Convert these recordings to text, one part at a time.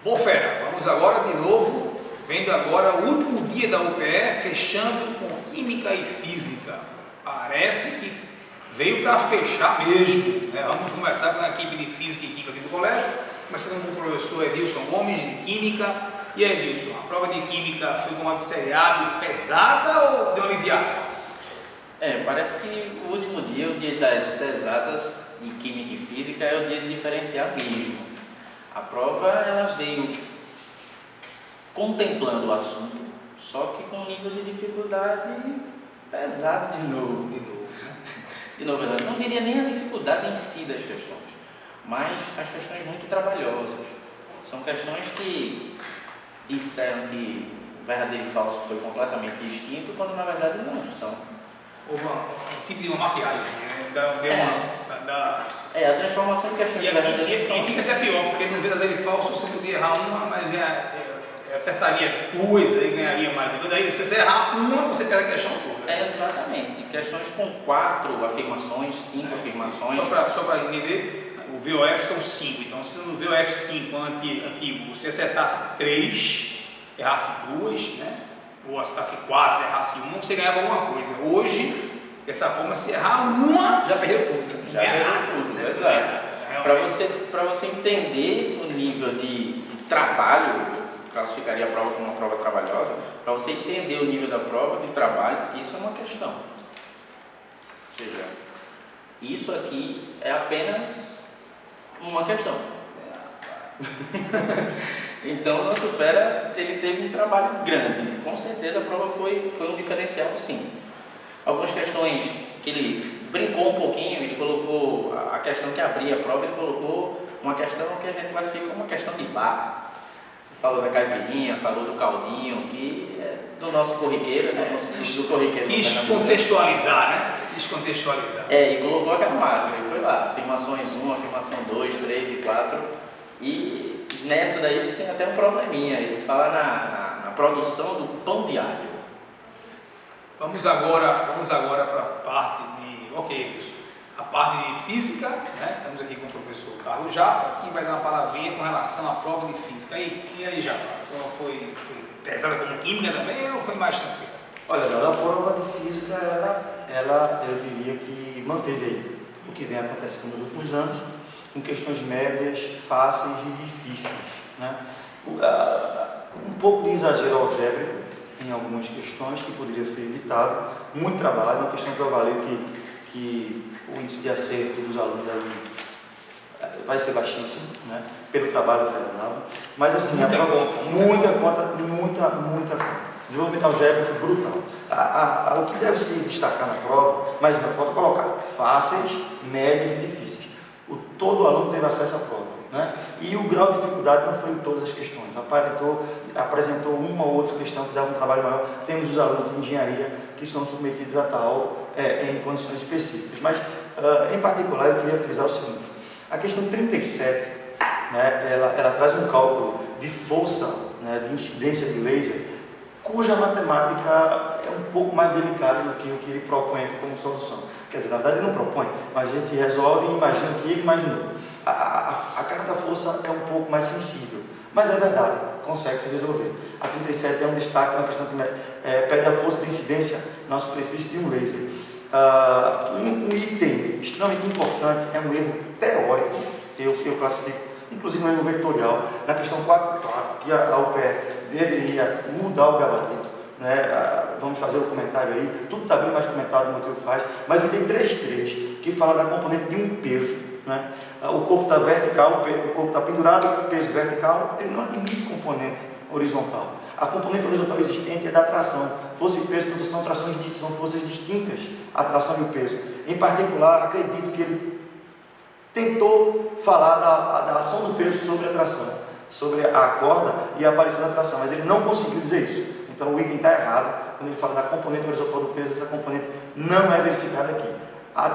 Bom, fera, vamos agora de novo, vendo agora o último dia da UPE, fechando com Química e Física. Parece que veio para fechar mesmo, né? Vamos começar com a equipe de Física e Química aqui do colégio, começando com o professor Edilson Gomes, de Química. E aí, Edilson, a prova de Química foi com uma de seriado pesada ou deu aliviada? Parece que o último dia, o dia das exatas de Química e Física, é o dia de diferenciar mesmo. A prova ela veio contemplando o assunto, só que com um nível de dificuldade pesado de novo. De novo, eu não diria nem a dificuldade em si das questões, mas as questões muito trabalhosas. São questões que disseram que verdadeiro e falso foi completamente distinto, quando na verdade não são. Houve um tipo de uma maquiagem, né? A transformação de questões de verdadeiro e falso. E fica até pior, porque no verdadeiro e falso você podia errar uma, mas acertaria duas e ganharia mais. E daí, se você errar uma, você perde a questão toda. Exatamente. Questões com 4 afirmações, 5 afirmações. Só para entender, o VOF são 5. Então, se no VOF 5 antigo você acertasse 3, errasse 2, né? Ou acertasse 4, errasse 1, você ganhava alguma coisa. Hoje, dessa forma, se errar uma, já perdeu tudo. Já perdeu tudo, né? Exato. Para você entender o nível de trabalho, classificaria a prova como uma prova trabalhosa, para você entender o nível da prova de trabalho, isso é uma questão. Ou seja, isso aqui é apenas uma questão. Então, o nosso fera ele teve um trabalho grande. Com certeza a prova foi um diferencial, sim. Algumas questões que ele brincou um pouquinho, ele colocou a questão que abria a prova, ele colocou uma questão que a gente classifica como uma questão de bar. Falou da caipirinha, falou do caldinho, que é do nosso corriqueiro, né? Do corriqueiro. Quis contextualizar, né? Quis contextualizar. E colocou aquela máscara, ele foi lá, afirmações 1, afirmação 2, 3 e 4. E nessa daí tem até um probleminha, ele fala na produção do pão de alho. Vamos agora para a parte de... Ok, Wilson. A parte de física, né? Estamos aqui com o professor Carlos Japa, que vai dar uma palavrinha com relação à prova de física. E aí, Japa, a prova foi pesada como química também ou foi mais tranquila? Olha, a prova de física, ela eu diria que manteve aí o que vem acontecendo nos últimos anos, com questões médias, fáceis e difíceis, né? Um pouco de exagero algébrico em algumas questões que poderia ser evitado, muito trabalho, uma questão que eu avalio que o índice de acerto dos alunos ali vai ser baixíssimo, né? Pelo trabalho que ela dava, mas assim, muita conta. Desenvolvimento algébrico brutal. O que deve se destacar na prova, mas falta colocar fáceis, médias e difíceis. Todo aluno teve acesso à prova, né? E o grau de dificuldade não foi em todas as questões. Apresentou uma ou outra questão que dava um trabalho maior. Temos os alunos de engenharia que são submetidos a tal em condições específicas. Mas, em particular, eu queria frisar o seguinte: a questão 37, né, ela traz um cálculo de força, né, de incidência de laser, cuja matemática é um pouco mais delicada do que o que ele propõe aqui como solução. Quer dizer, na verdade ele não propõe, mas a gente resolve e imagina o que ele imaginou. A carga da força é um pouco mais sensível, mas é verdade, consegue se resolver. A 37 é um destaque, uma questão que pede a força de incidência na superfície de um laser. Um item extremamente importante é um erro teórico, eu classifico, inclusive um erro vetorial, na questão 4.4, que a UPE deveria mudar o gabarito, né? Vamos fazer o comentário aí, tudo está bem mais comentado, o motivo faz, mas o item 3.3, que fala da componente de um peso, né? O corpo está vertical, o corpo está pendurado, o peso vertical, ele não admite componente horizontal. A componente horizontal existente é da tração. Força e peso são trações são forças distintas, a tração e o peso. Em particular, acredito que ele tentou falar da ação do peso sobre a tração, sobre a corda e a aparição da tração, mas ele não conseguiu dizer isso. Então o item está errado. Quando ele fala da componente horizontal do peso, essa componente não é verificada aqui.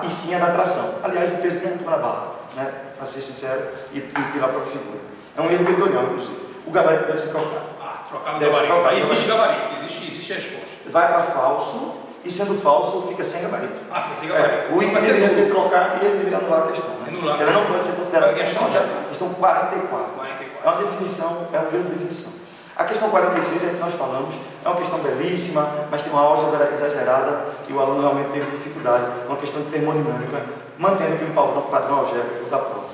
E sim a da tração. Aliás, o peso nem atua na barra, né? Para ser sincero, e pela própria figura. É um erro vetorial, inclusive. O gabarito deve ser trocado. Trocar o gabarito. Aí existe gabarito, existe resposta. Vai para falso e sendo falso fica sem gabarito. Fica sem gabarito. O item deveria ser trocado e ele deveria anular a questão. Né? Ela não pode ser considerada questão questão 44. É uma definição, é um erro de definição. A questão 46 é que nós falamos, é uma questão belíssima, mas tem uma álgebra exagerada e o aluno realmente teve dificuldade, uma questão de termodinâmica, mantendo aquele padrão algébrico da prova.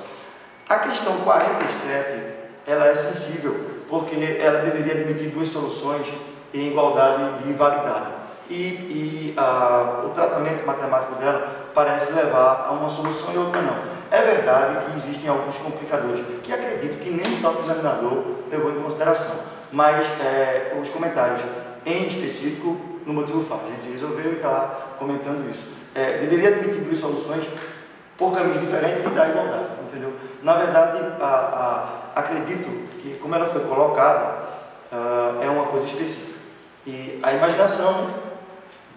A questão 47, ela é sensível, porque ela deveria admitir duas soluções em igualdade de validade. O tratamento matemático dela parece levar a uma solução e outra não. É verdade que existem alguns complicadores, que acredito que nem o próprio examinador levou em consideração, mas os comentários em específico no motivo faz. A gente resolveu e está lá comentando isso. Deveria admitir duas soluções por caminhos diferentes e dar igualdade, entendeu? Na verdade, acredito que, como ela foi colocada, é uma coisa específica. E a imaginação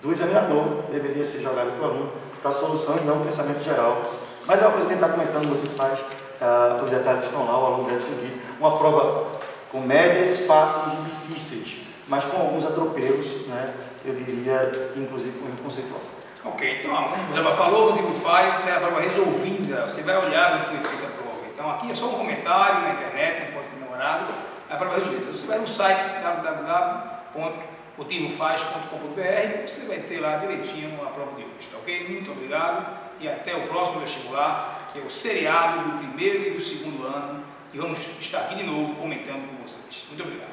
do examinador deveria ser jogada para o aluno para a solução e não o pensamento geral. Mas é uma coisa que a gente está comentando, o motivo faz, os detalhes estão lá, o aluno deve seguir. Uma prova com médias, fáceis e difíceis, mas com alguns atropelos, né? Eu diria, inclusive com o conceitual. Ok, então, como já falou, o motivo faz, isso é a prova resolvida, você vai olhar como foi feita a prova. Então, aqui é só um comentário na internet, não pode ser demorado, é a prova resolvida. Então, você vai no site www.motivofaz.com.br, você vai ter lá direitinho a prova de hoje, tá ok? Muito obrigado e até o próximo vestibular, que é o seriado do primeiro e do segundo ano, e vamos estar aqui de novo comentando com vocês. Muito obrigado.